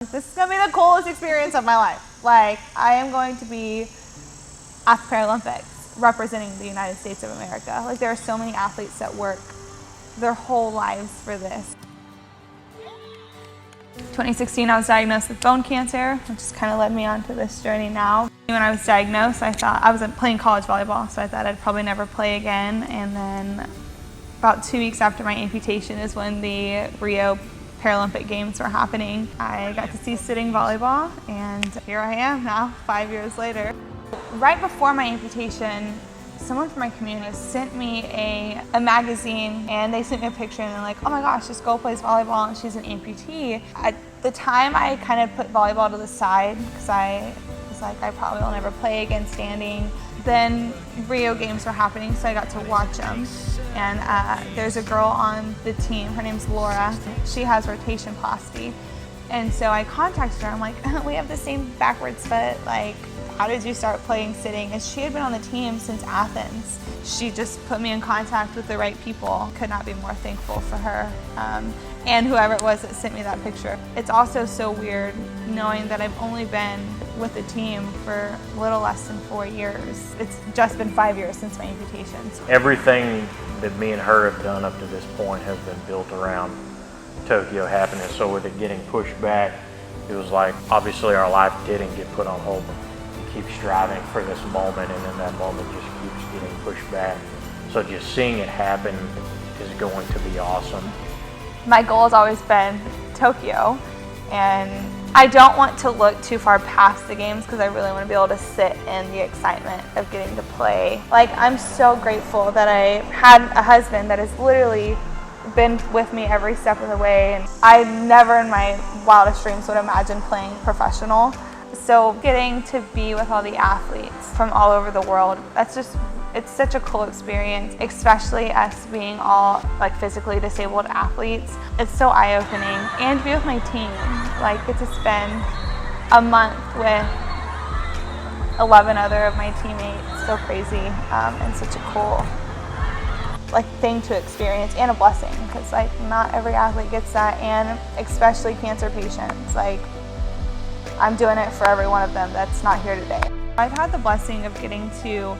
This is going to be the coolest experience of my life. Like, I am going to be at the Paralympics representing the United States of America. Like, there are so many athletes that work their whole lives for this. 2016, I was diagnosed with bone cancer, which has kind of led me onto this journey now. When I was diagnosed, I thought I wasn't playing college volleyball, so I thought I'd probably never play again. And then about 2 weeks after my amputation is when the Rio Paralympic Games were happening. I got to see sitting volleyball, and here I am now, 5 years later. Right before my amputation, someone from my community sent me a magazine, and they sent me a picture, and they're like, oh my gosh, this girl plays volleyball and she's an amputee. At the time, I kind of put volleyball to the side because I was like, I probably will never play again standing. Then Rio Games were happening, so I got to watch them. And there's a girl on the team, her name's Laura. She has rotation plasty. And so I contacted her, I'm like, we have the same backwards foot, like, how did you start playing sitting? And she had been on the team since Athens. She just put me in contact with the right people. Could not be more thankful for her and whoever it was that sent me that picture. It's also so weird knowing that I've only been with the team for a little less than 4 years. It's just been 5 years since my amputations. Everything that me and her have done up to this point has been built around Tokyo happening. So with it getting pushed back, it was like, obviously our life didn't get put on hold. We keep striving for this moment, and then that moment just keeps getting pushed back. So just seeing it happen is going to be awesome. My goal has always been Tokyo, and I don't want to look too far past the games because I really want to be able to sit in the excitement of getting to play. Like, I'm so grateful that I had a husband that has literally been with me every step of the way, and I never in my wildest dreams would imagine playing professional. So getting to be with all the athletes from all over the world, it's such a cool experience, especially us being all like physically disabled athletes. It's so eye-opening. And to be with my team, like get to spend a month with 11 other of my teammates, so crazy, and such a cool thing to experience, and a blessing, because like not every athlete gets that, and especially cancer patients. Like, I'm doing it for every one of them that's not here today. I've had the blessing of getting to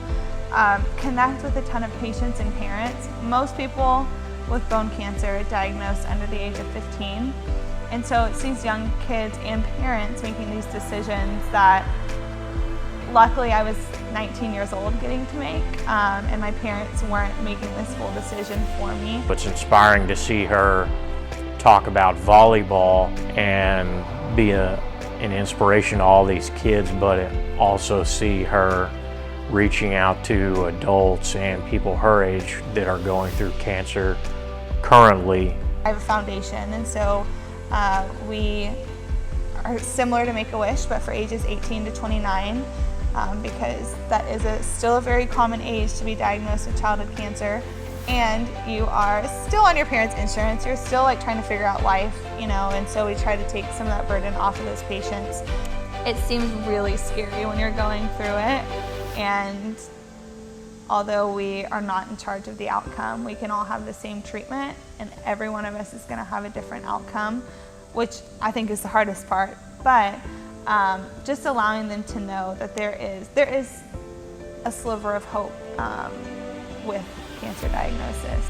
connect with a ton of patients and parents. Most people with bone cancer are diagnosed under the age of 15. And so it's these young kids and parents making these decisions that luckily I was 19 years old getting to make, and my parents weren't making this full decision for me. It's inspiring to see her talk about volleyball and be an inspiration to all these kids, but also see her reaching out to adults and people her age that are going through cancer currently. I have a foundation, and so we are similar to Make-A-Wish, but for ages 18 to 29, because that is still a very common age to be diagnosed with childhood cancer, and you are still on your parents' insurance. You're still like trying to figure out life, you know, and so we try to take some of that burden off of those patients. It seems really scary when you're going through it, and although we are not in charge of the outcome, we can all have the same treatment, and every one of us is going to have a different outcome, which I think is the hardest part. But just allowing them to know that there is a sliver of hope with cancer diagnosis.